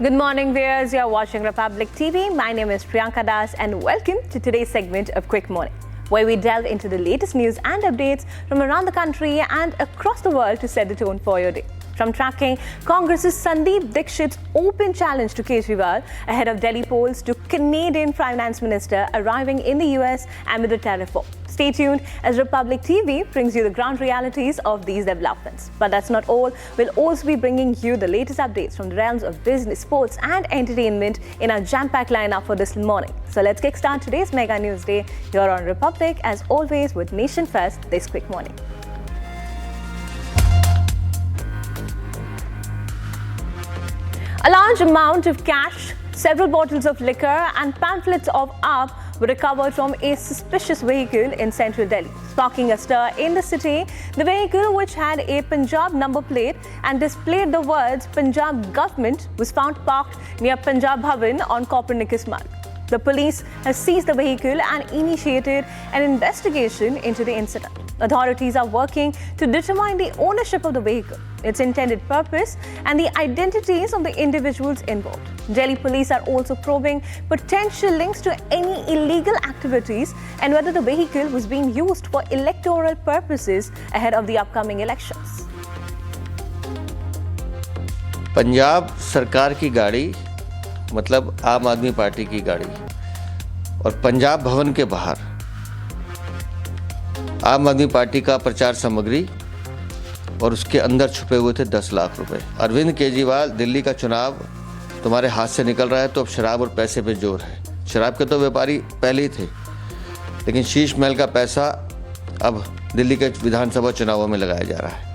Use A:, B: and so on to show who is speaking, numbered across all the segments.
A: Good morning, viewers. You are watching Republic TV. My name is Priyanka Das and welcome to today's segment of Quick Morning, where we delve into the latest news and updates from around the country and across the world to set the tone for your day. From tracking Congress's Sandeep Dixit's open challenge to Kejriwal ahead of Delhi polls to Canadian Finance Minister arriving in the US amid the tariff war. Stay tuned as Republic TV brings you the ground realities of these developments. But that's not all. We'll also be bringing you the latest updates from the realms of business, sports and entertainment in our jam-packed lineup for this morning. So let's kickstart today's Mega News Day here on Republic, as always with Nation First this quick morning. A large amount of cash, several bottles of liquor and pamphlets of AAP were recovered from a suspicious vehicle in central Delhi, sparking a stir in the city. The vehicle, which had a Punjab number plate and displayed the words Punjab Government, was found parked near Punjab Bhavan on Copernicus Marg. The police has seized the vehicle and initiated an investigation into the incident. Authorities are working to determine the ownership of the vehicle, its intended purpose, and the identities of the individuals involved. Delhi police are also probing potential links to any illegal activities and whether the vehicle was being used for electoral purposes ahead of the upcoming elections.
B: Punjab सरकार की गाड़ी मतलब आम आदमी party की गाड़ी और पंजाब भवन के बाहर आम आदमी पार्टी का प्रचार सामग्री और उसके अंदर छुपे हुए थे 10 लाख रुपए। अरविंद केजरीवाल, दिल्ली का चुनाव तुम्हारे हाथ से निकल रहा है तो अब शराब और पैसे पे जोर है। शराब के तो व्यापारी पहले ही थे, लेकिन शीश महल का पैसा अब दिल्ली के विधानसभा चुनावों में लगाया जा रहा है।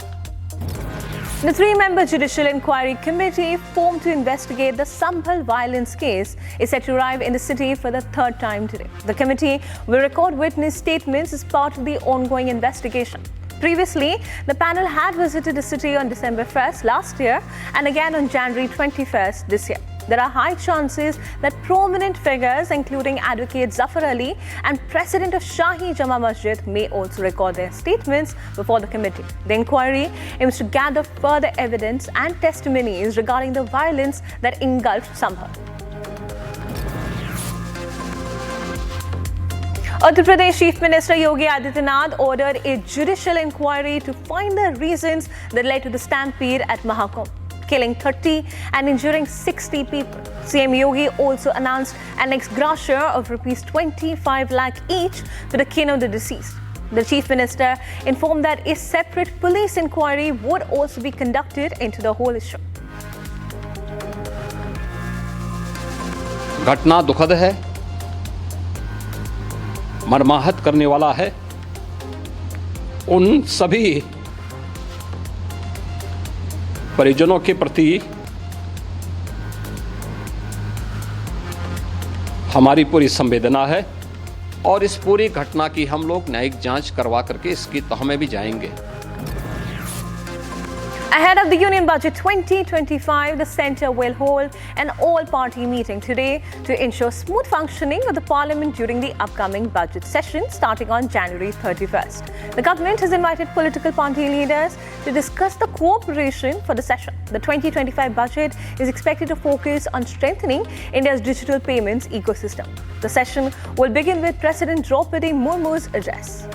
A: The three-member Judicial Inquiry Committee formed to investigate the Sambhal violence case is set to arrive in the city for the third time today. The committee will record witness statements as part of the ongoing investigation. Previously, the panel had visited the city on December 1st last year and again on January 21st this year. There are high chances that prominent figures, including Advocate Zafar and President of Shahi Jama Masjid, may also record their statements before the committee. The inquiry aims to gather further evidence and testimonies regarding the violence that engulfed Sambhal. Uttar Pradesh Chief Minister Yogi Adityanath ordered a judicial inquiry to find the reasons that led to the stampede at Mahakumbh, killing 30 and injuring 60 people. CM Yogi also announced an ex gratia of rupees 25 lakh each to the kin of the deceased. The Chief Minister informed that a separate police inquiry would also be conducted into the whole issue.
C: घटना दुखद है, मर्माहत करने वाला है। उन सभी परिजनों के प्रति हमारी पूरी संवेदना है और इस पूरी घटना की हम लोग न्यायिक जांच करवा करके इसकी तह में भी जाएंगे।
A: Ahead of the Union Budget 2025, the Centre will hold an all-party meeting today to ensure smooth functioning of the Parliament during the upcoming budget session starting on January 31st. The government has invited political party leaders to discuss the cooperation for the session. The 2025 budget is expected to focus on strengthening India's digital payments ecosystem. The session will begin with President Draupadi Murmu's address.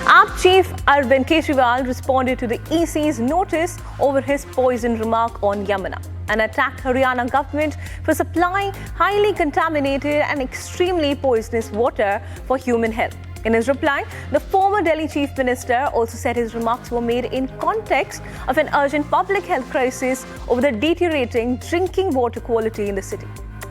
A: AAP Chief Arvind Kejriwal responded to the EC's notice over his poisoned remark on Yamuna and attacked Haryana government for supplying highly contaminated and extremely poisonous water for human health. In his reply, the former Delhi Chief Minister also said his remarks were made in context of an urgent public health crisis over the deteriorating drinking water quality in the city.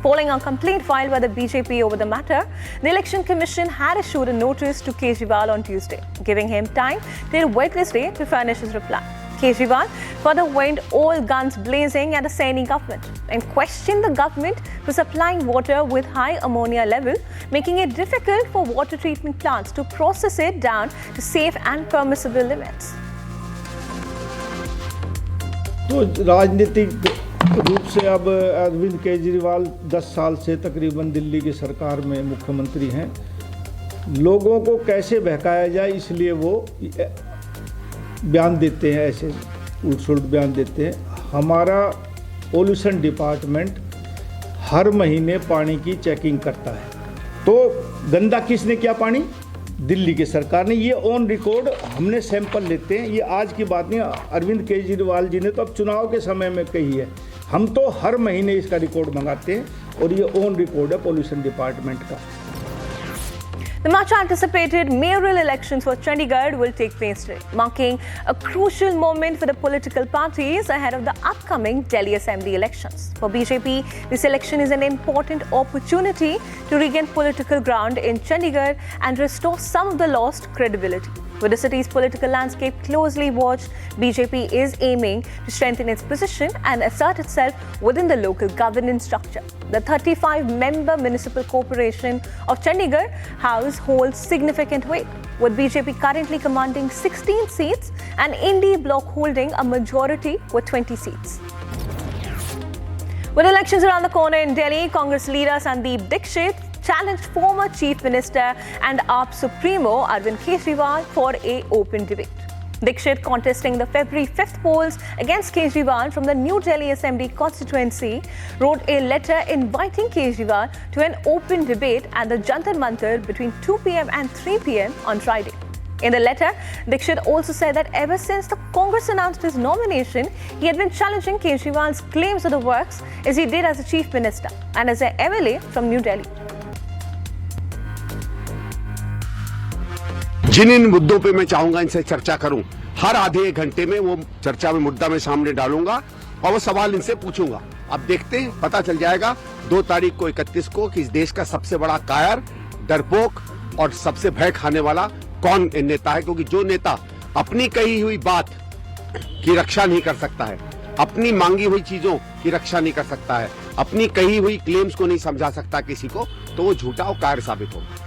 A: Following a complaint filed by the BJP over the matter, the Election Commission had issued a notice to Kejriwal on Tuesday, giving him time till Wednesday to furnish his reply. Kejriwal further went all guns blazing at the Saini government and questioned the government for supplying water with high ammonia level, making it difficult for water treatment plants to process it down to safe and permissible limits.
D: तो राजनीतिक रूप से अब अरविंद केजरीवाल 10 साल से तकरीबन दिल्ली की सरकार में मुख्यमंत्री हैं। लोगों को कैसे बहकाया जाए इसलिए वो बयान देते हैं, ऐसे उलट-सुलट बयान देते हैं। हमारा पोल्यूशन डिपार्टमेंट हर महीने पानी की चेकिंग करता है। तो गंदा किसने किया पानी? दिल्ली की सरकार ने। ये ऑन रिकॉर्ड हमने सैंपल लेते हैं, ये आज की बात नहीं। अरविंद केजरीवाल जी ने तो अब चुनाव के समय में कही है। हम तो हर महीने इसका रिकॉर्ड मंगाते हैं और ये ऑन रिकॉर्ड है पोल्यूशन डिपार्टमेंट का।
A: The much anticipated mayoral elections for Chandigarh will take place today, marking a crucial moment for the political parties ahead of the upcoming Delhi Assembly elections. For BJP, this election is an important opportunity to regain political ground in Chandigarh and restore some of the lost credibility. With the city's political landscape closely watched, BJP is aiming to strengthen its position and assert itself within the local governance structure. The 35-member municipal corporation of Chandigarh House holds significant weight, with BJP currently commanding 16 seats and Indy bloc holding a majority with 20 seats. With elections around the corner in Delhi, Congress leader Sandeep Dixit challenged former Chief Minister and AAP Supremo Arvind Kejriwal for an open debate. Dixit, contesting the February 5th polls against Kejriwal from the New Delhi Assembly constituency, wrote a letter inviting Kejriwal to an open debate at the Jantar Mantar between 2 p.m. and 3 p.m. on Friday. In the letter, Dixit also said that ever since the Congress announced his nomination, he had been challenging Kejriwal's claims of the works as he did as a Chief Minister and as an MLA from New Delhi.
E: जिन इन मुद्दों पे मैं चाहूंगा इनसे चर्चा करूं, हर आधे एक घंटे में वो चर्चा में मुद्दा मैं सामने डालूंगा और वो सवाल इनसे पूछूंगा। अब देखते हैं, पता चल जाएगा 2 तारीख को 31 को कि इस देश का सबसे बड़ा कायर, डरपोक और सबसे भय खाने वाला कौन नेता है। क्योंकि जो नेता अपनी कही हुई बात की रक्षा नहीं कर सकता है, अपनी मांगी हुई चीजों की रक्षा नहीं कर सकता है, अपनी कही हुई क्लेम्स को नहीं समझा सकता किसी को, तो वो झूठा और कायर साबित होगा।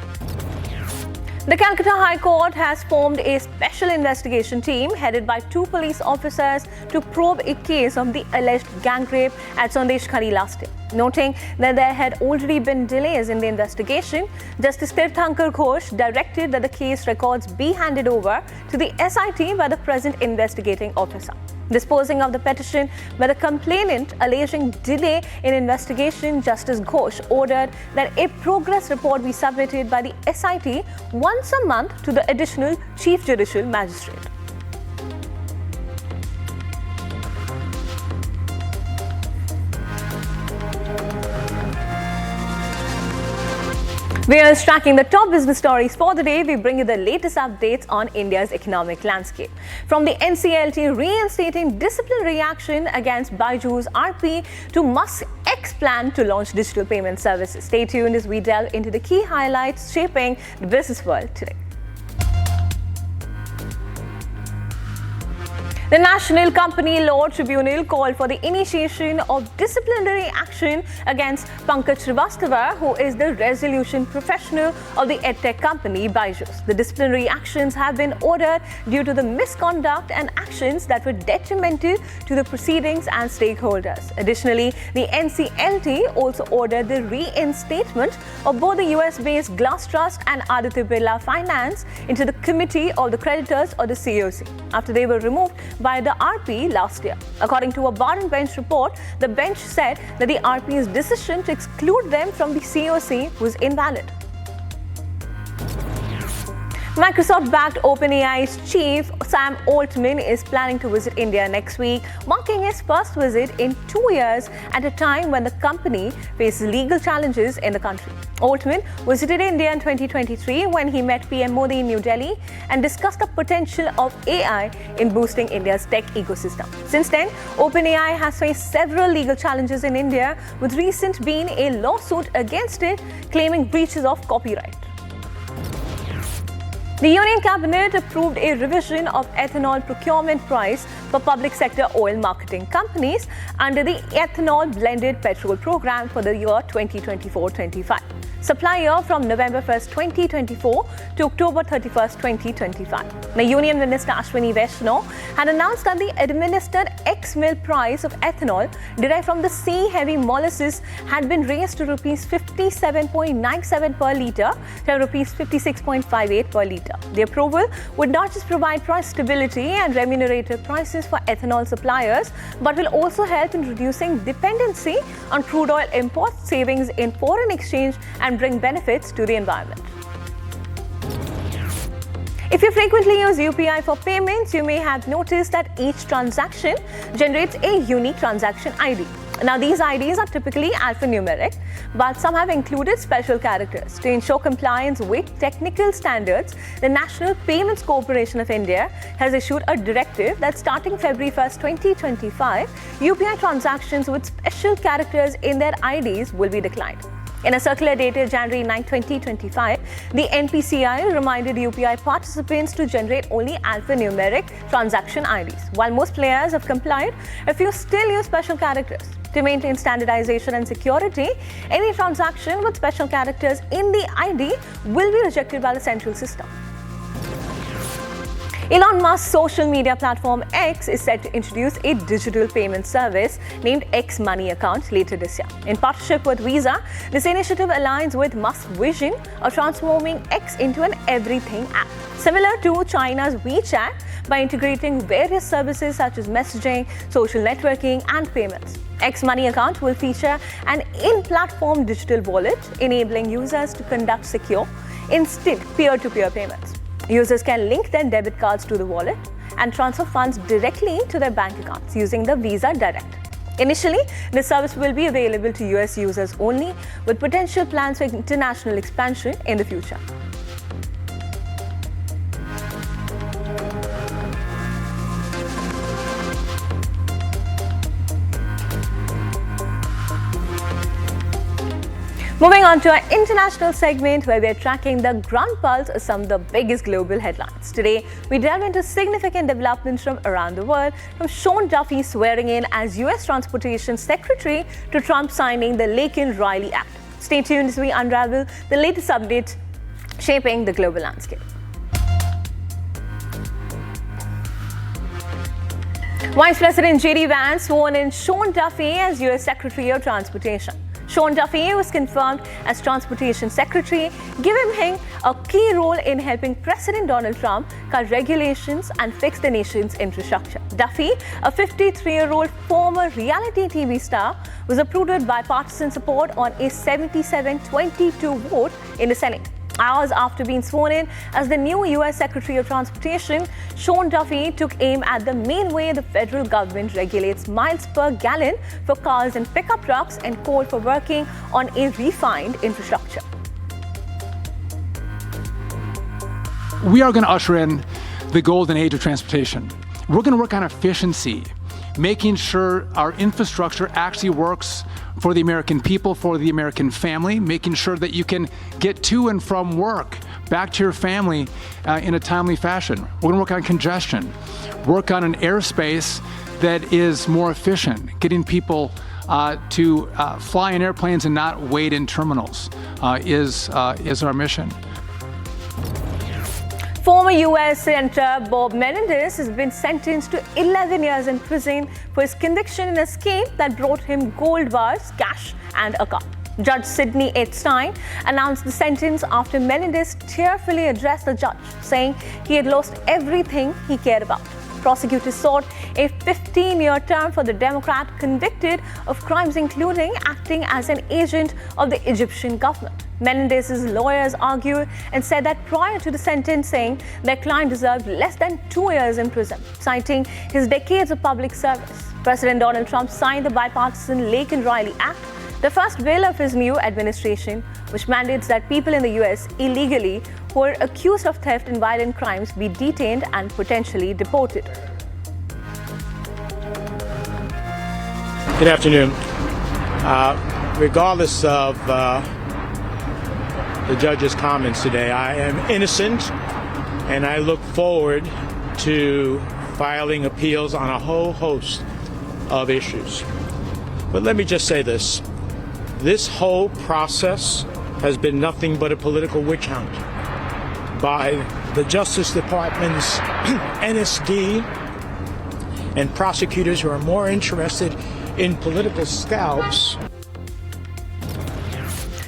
A: The Calcutta High Court has formed a special investigation team headed by 2 police officers to probe a case of the alleged gang rape at Sandesh Khari last year. Noting that there had already been delays in the investigation, Justice Tirthankar Ghosh directed that the case records be handed over to the SIT by the present investigating officer. Disposing of the petition by the complainant alleging delay in investigation, Justice Ghosh ordered that a progress report be submitted by the SIT once a month to the additional Chief Judicial Magistrate. We are tracking the top business stories for the day. We bring you the latest updates on India's economic landscape. From the NCLT reinstating disciplinary action against Byju's RP to Musk's plan to launch digital payment services. Stay tuned as we delve into the key highlights shaping the business world today. The National Company Law Tribunal called for the initiation of disciplinary action against Pankaj Srivastava, who is the resolution professional of the EdTech company Byju's. The disciplinary actions have been ordered due to the misconduct and actions that were detrimental to the proceedings and stakeholders. Additionally, the NCLT also ordered the reinstatement of both the US-based Glass Trust and Aditya Birla Finance into the Committee of the Creditors or the COC after they were removed by the RP last year. According to a bar and bench report, the bench said that the RP's decision to exclude them from the COC was invalid. Microsoft-backed OpenAI's chief, Sam Altman, is planning to visit India next week, marking his first visit in 2 years at a time when the company faces legal challenges in the country. Altman visited India in 2023 when he met PM Modi in New Delhi and discussed the potential of AI in boosting India's tech ecosystem. Since then, OpenAI has faced several legal challenges in India, with recent being a lawsuit against it claiming breaches of copyright. The Union Cabinet approved a revision of ethanol procurement price for public sector oil marketing companies under the Ethanol Blended Petrol Program for the year 2024-25. supply year from November 1st, 2024 to October 31st, 2025. The Union Minister Ashwini Vaishnaw had announced that the administered ex-mill price of ethanol derived from the sea-heavy molasses had been raised to Rs 57.97 per litre to Rs 56.58 per litre. The approval would not just provide price stability and remunerative prices for ethanol suppliers, but will also help in reducing dependency on crude oil imports, savings in foreign exchange, and bring benefits to the environment. If you frequently use UPI for payments, you may have noticed that each transaction generates a unique transaction ID. Now, these IDs are typically alphanumeric, but some have included special characters. To ensure compliance with technical standards, the National Payments Corporation of India has issued a directive that starting February 1st, 2025, UPI transactions with special characters in their IDs will be declined. In a circular dated January 9, 2025, the NPCI reminded UPI participants to generate only alphanumeric transaction IDs. While most players have complied, a few still use special characters. To maintain standardization and security, any transaction with special characters in the ID will be rejected by the central system. Elon Musk's social media platform X is set to introduce a digital payment service named X Money Account later this year. In partnership with Visa, this initiative aligns with Musk's vision of transforming X into an everything app, similar to China's WeChat, by integrating various services such as messaging, social networking, and payments. X Money Account will feature an in-platform digital wallet, enabling users to conduct secure, instant peer-to-peer payments. Users can link their debit cards to the wallet and transfer funds directly to their bank accounts using the Visa Direct. Initially, the service will be available to US users only, with potential plans for international expansion in the future. Moving on to our international segment, where we are tracking the ground pulse of some of the biggest global headlines. Today, we delve into significant developments from around the world, from Sean Duffy swearing in as US Transportation Secretary to Trump signing the Laken-Riley Act. Stay tuned as we unravel the latest updates shaping the global landscape. Vice President J.D. Vance sworn in Sean Duffy as US Secretary of Transportation. Sean Duffy was confirmed as Transportation Secretary, giving him a key role in helping President Donald Trump cut regulations and fix the nation's infrastructure. Duffy, a 53-year-old former reality TV star, was approved with bipartisan support on a 77-22 vote in the Senate. Hours after being sworn in as the new U.S. Secretary of Transportation, Sean Duffy took aim at the main way the federal government regulates miles per gallon for cars and pickup trucks and called for working on a refined infrastructure.
F: We are going to usher in the golden age of transportation. We're going to work on efficiency, making sure our infrastructure actually works for the American people, for the American family, making sure that you can get to and from work, back to your family in a timely fashion. We're gonna work on congestion, work on an airspace that is more efficient, getting people to fly in airplanes and not wait in terminals is our mission.
A: Former U.S. Senator Bob Menendez has been sentenced to 11 years in prison for his conviction in a scheme that brought him gold bars, cash, and a car. Judge Sidney H. Stein announced the sentence after Menendez tearfully addressed the judge, saying he had lost everything he cared about. Prosecutors sought a 15-year term for the Democrat convicted of crimes including acting as an agent of the Egyptian government. Menendez's lawyers argued and said that prior to the sentencing, their client deserved less than 2 years in prison, citing his decades of public service. President Donald Trump signed the bipartisan Laken-Riley Act, the first bill of his new administration, which mandates that people in the U.S. illegally who are accused of theft and violent crimes be detained and potentially deported.
G: Good afternoon. Regardless of the judge's comments today, I am innocent, and I look forward to filing appeals on a whole host of issues. But let me just say this. This whole process has been nothing but a political witch hunt by the Justice Department's NSD and prosecutors who are more interested in political scalps.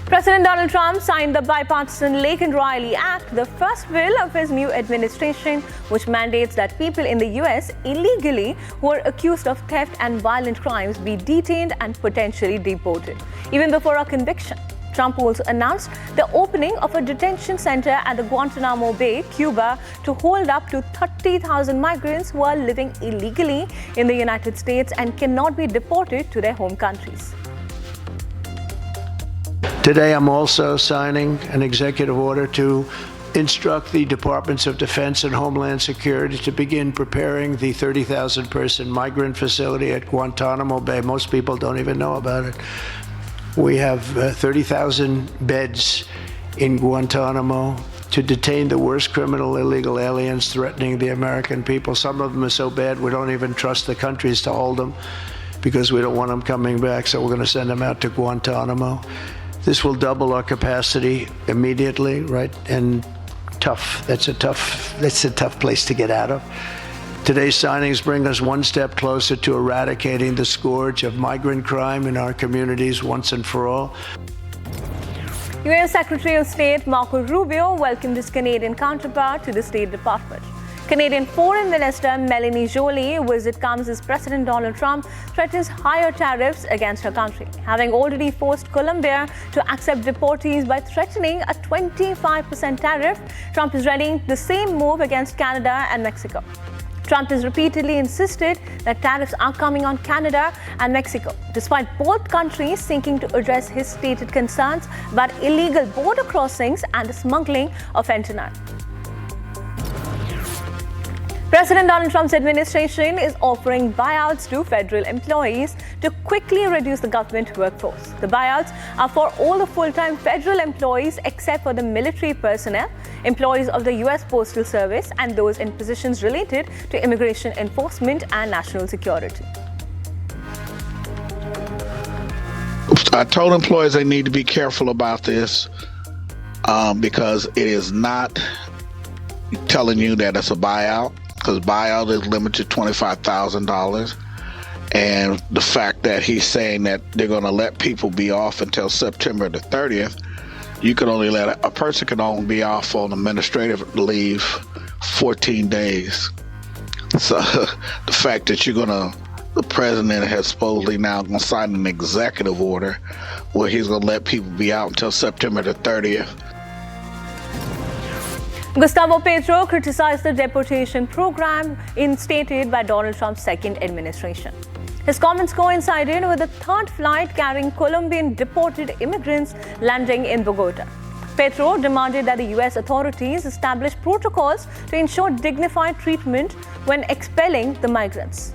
A: President Donald Trump signed the bipartisan Lake and Riley Act, the first bill of his new administration, which mandates that people in the U.S. illegally who are accused of theft and violent crimes be detained and potentially deported, even before a conviction. Trump also announced the opening of a detention center at the Guantanamo Bay, Cuba, to hold up to 30,000 migrants who are living illegally in the United States and cannot be deported to their home countries.
H: Today, I'm also signing an executive order to instruct the Departments of Defense and Homeland Security to begin preparing the 30,000-person migrant facility at Guantanamo Bay. Most people don't even know about it. We have 30,000 beds in Guantanamo to detain the worst criminal illegal aliens threatening the American people. Some of them are so bad we don't even trust the countries to hold them because we don't want them coming back, so we're going to send them out to Guantanamo. This will double our capacity immediately, right? And tough. That's a tough place to get out of. Today's signings bring us one step closer to eradicating the scourge of migrant crime in our communities once and for all.
A: U.S. Secretary of State Marco Rubio welcomed his Canadian counterpart to the State Department. Canadian Foreign Minister Melanie Joly visit comes as President Donald Trump threatens higher tariffs against her country, having already forced Colombia to accept deportees by threatening a 25% tariff. Trump is readying the same move against Canada and Mexico. Trump has repeatedly insisted that tariffs are coming on Canada and Mexico, despite both countries seeking to address his stated concerns about illegal border crossings and the smuggling of fentanyl. President Donald Trump's administration is offering buyouts to federal employees to quickly reduce the government workforce. The buyouts are for all the full-time federal employees except for the military personnel, employees of the U.S. Postal Service, and those in positions related to immigration enforcement and national security.
I: I told employees they need to be careful about this because it is not telling you that it's a buyout, because buyout is limited to $25,000. And the fact that he's saying that they're going to let people be off until September the 30th, you can only let a person can only be off on administrative leave 14 days. So the fact that the president has supposedly now going to sign an executive order where he's going to let people be out until September the 30th.
A: Gustavo Petro criticized the deportation program instated by Donald Trump's second administration. His comments coincided with the third flight carrying Colombian deported immigrants landing in Bogota. Petro demanded that the U.S. authorities establish protocols to ensure dignified treatment when expelling the migrants.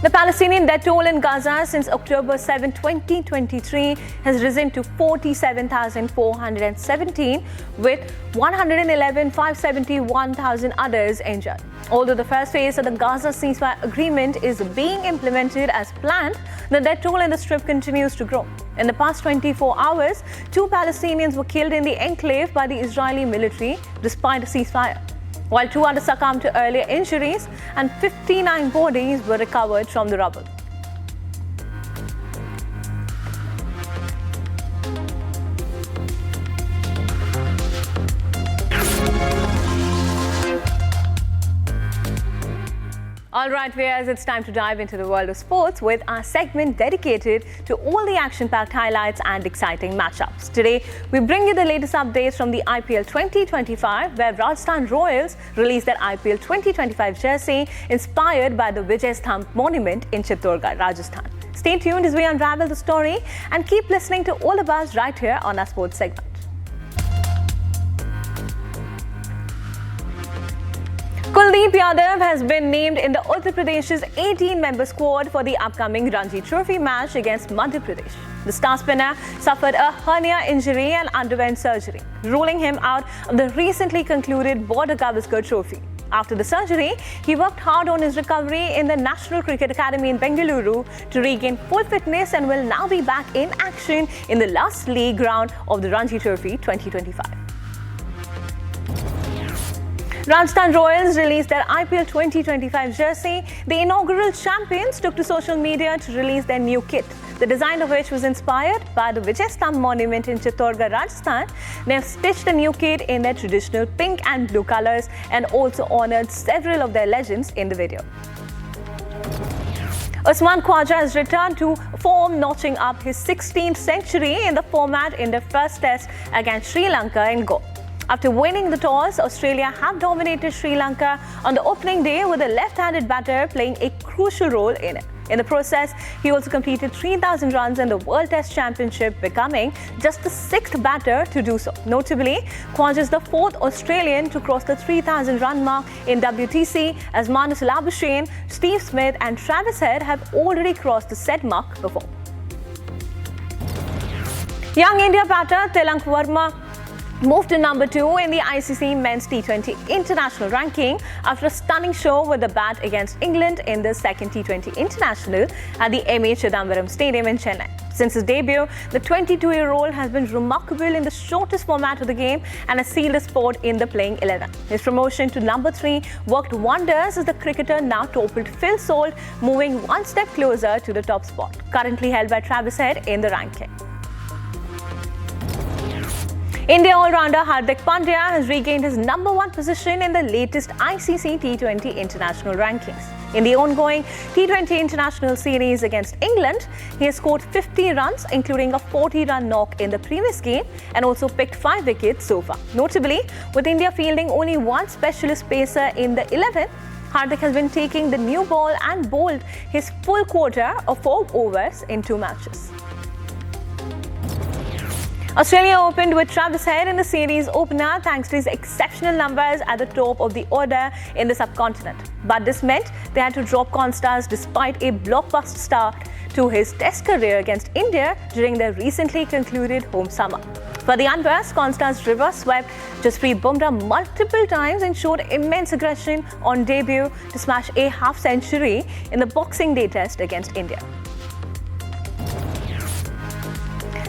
A: The Palestinian death toll in Gaza since October 7, 2023 has risen to 47,417, with 111,571 others injured. Although the first phase of the Gaza ceasefire agreement is being implemented as planned, the death toll in the Strip continues to grow. In the past 24 hours, 2 Palestinians were killed in the enclave by the Israeli military despite a ceasefire, while 2 others succumbed to earlier injuries and 59 bodies were recovered from the rubble. All right, viewers, it's time to dive into the world of sports with our segment dedicated to all the action-packed highlights and exciting matchups. Today, we bring you the latest updates from the IPL 2025, where Rajasthan Royals released their IPL 2025 jersey inspired by the Vijay Sthamp monument in Chittorgarh, Rajasthan. Stay tuned as we unravel the story and keep listening to all of us right here on our sports segment. Kuldeep Yadav has been named in the Uttar Pradesh's 18-member squad for the upcoming Ranji Trophy match against Madhya Pradesh. The star spinner suffered a hernia injury and underwent surgery, ruling him out of the recently concluded Border Gavaskar Trophy. After the surgery, he worked hard on his recovery in the National Cricket Academy in Bengaluru to regain full fitness and will now be back in action in the last league round of the Ranji Trophy 2025. Rajasthan Royals released their IPL 2025 jersey. The inaugural champions took to social media to release their new kit, the design of which was inspired by the Vijay Stambh monument in Chittorgarh, Rajasthan. They have stitched the new kit in their traditional pink and blue colors and also honored several of their legends in the video. Usman Khawaja has returned to form, notching up his 16th century in the format in their first test against Sri Lanka in Goa. After winning the toss, Australia have dominated Sri Lanka on the opening day with a left-handed batter playing a crucial role in it. In the process, he also completed 3,000 runs in the World Test Championship, becoming just the 6th batter to do so. Notably, Khawaja is the 4th Australian to cross the 3,000 run mark in WTC, as Manus Labuschagne, Steve Smith and Travis Head have already crossed the said mark before. Young India batter Tilank Verma moved to number 2 in the ICC Men's T20 International ranking after a stunning show with the bat against England in the second T20 International at the M.A. Chidambaram Stadium in Chennai. Since his debut, the 22-year-old has been remarkable in the shortest format of the game and has sealed a spot in the playing 11. His promotion to number 3 worked wonders as the cricketer now toppled Phil Salt, moving one step closer to the top spot, currently held by Travis Head in the ranking. India all-rounder Hardik Pandya has regained his number 1 position in the latest ICC T20 international rankings. In the ongoing T20 international series against England, he has scored 50 runs, including a 40-run knock in the previous game, and also picked 5 wickets so far. Notably, with India fielding only one specialist pacer in the 11, Hardik has been taking the new ball and bowled his full quota of 4 overs in 2 matches. Australia opened with Travis Head in the series opener thanks to his exceptional numbers at the top of the order in the subcontinent. But this meant they had to drop Constance despite a blockbuster start to his Test career against India during their recently concluded home summer. For the Unburs, Constance reverse swept Jasprit Bumrah multiple times and showed immense aggression on debut to smash a half-century in the Boxing Day Test against India.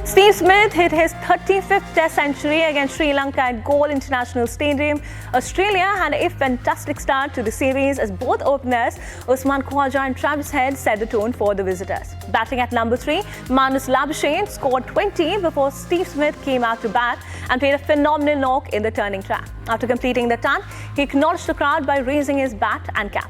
A: Steve Smith hit his 35th Test century against Sri Lanka at Galle International Stadium. Australia had a fantastic start to the series as both openers, Usman Khawaja and Travis Head, set the tone for the visitors. Batting at number 3, Manus Labuschagne scored 20 before Steve Smith came out to bat and played a phenomenal knock in the turning track. After completing the ton, he acknowledged the crowd by raising his bat and cap.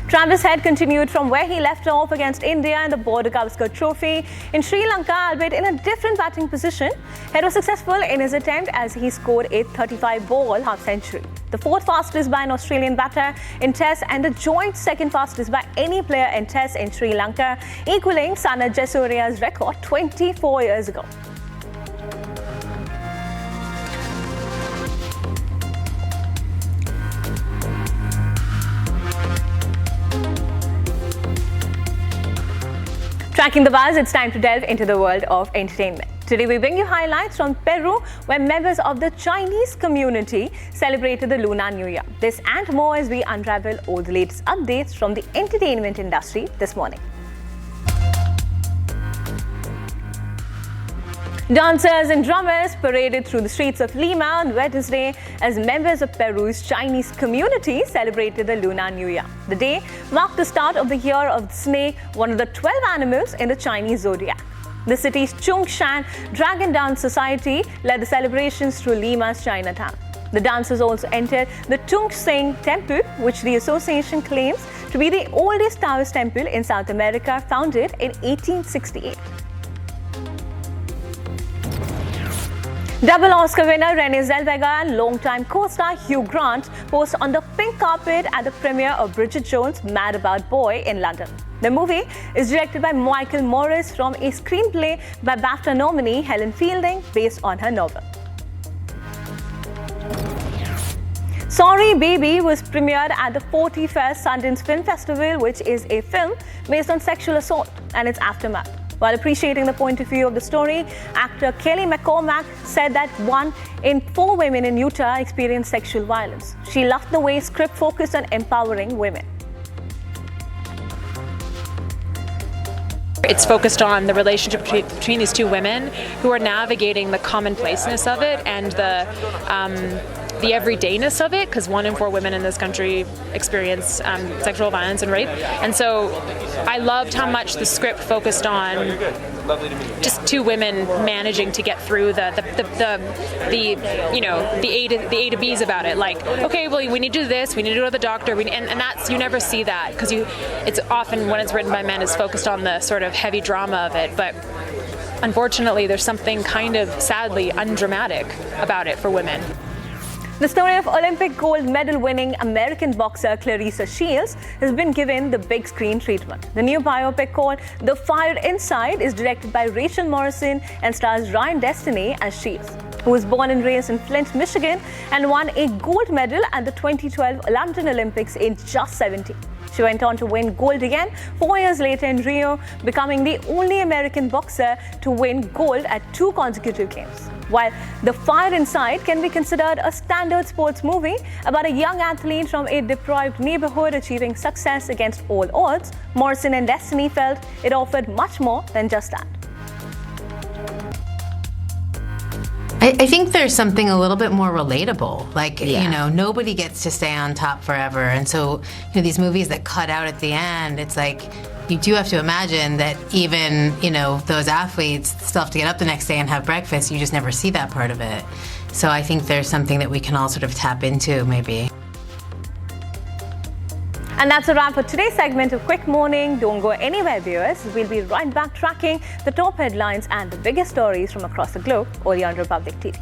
A: Travis Head continued from where he left off against India in the Border Gavaskar Trophy. In Sri Lanka, albeit in a different batting position, Head was successful in his attempt as he scored a 35-ball half-century. The 4th fastest by an Australian batter in Test and the joint 2nd fastest by any player in Test in Sri Lanka, equaling Sanath Jayasuriya's record 24 years ago. Tracking the buzz, it's time to delve into the world of entertainment. Today we bring you highlights from Peru, where members of the Chinese community celebrated the Lunar New Year. This and more as we unravel all the latest updates from the entertainment industry this morning. Dancers and drummers paraded through the streets of Lima on Wednesday as members of Peru's Chinese community celebrated the Lunar New Year. The day marked the start of the Year of the Snake, one of the 12 animals in the Chinese zodiac. The city's Zhongshan Dragon Dance Society led the celebrations through Lima's Chinatown. The dancers also entered the Tung Sing Temple, which the association claims to be the oldest Taoist temple in South America, founded in 1868. Double Oscar winner Renée Zellweger and longtime co-star Hugh Grant posed on the pink carpet at the premiere of Bridget Jones' Mad About Boy in London. The movie is directed by Michael Morris from a screenplay by BAFTA nominee Helen Fielding based on her novel. Sorry Baby was premiered at the 41st Sundance Film Festival, which is a film based on sexual assault and its aftermath. While appreciating the point of view of the story, actor Kelly McCormack said that 1 in 4 women in Utah experience sexual violence. She loved the way script focused on empowering women.
J: It's focused on the relationship between these two women who are navigating the commonplaceness of it and the everydayness of it, because 1 in 4 women in this country experience sexual violence and rape. And so I loved how much the script focused on just 2 women managing to get through the A to B's about it. Like, okay, well, we need to do this, we need to go to the doctor, and that's, you never see that, because it's often, when it's written by men, is focused on the sort of heavy drama of it. But unfortunately, there's something kind of sadly undramatic about it for women.
A: The story of Olympic gold medal winning American boxer Clarissa Shields has been given the big screen treatment. The new biopic called The Fire Inside is directed by Rachel Morrison and stars Ryan Destiny as Shields, who was born and raised in Flint, Michigan, and won a gold medal at the 2012 London Olympics in just 17. She went on to win gold again 4 years later in Rio, becoming the only American boxer to win gold at 2 consecutive games. While The Fire Inside can be considered a standard sports movie about a young athlete from a deprived neighborhood achieving success against all odds, Morrison and Destiny felt it offered much more than just that.
K: I think there's something a little bit more relatable. Like, you know, nobody gets to stay on top forever. And so, you know, these movies that cut out at the end, it's like, you do have to imagine that even, you know, those athletes still have to get up the next day and have breakfast. You just never see that part of it. So I think there's something that we can all sort of tap into, maybe.
A: And that's a wrap for today's segment of Quick Morning. Don't go anywhere, viewers. We'll be right back tracking the top headlines and the biggest stories from across the globe, only on Republic TV.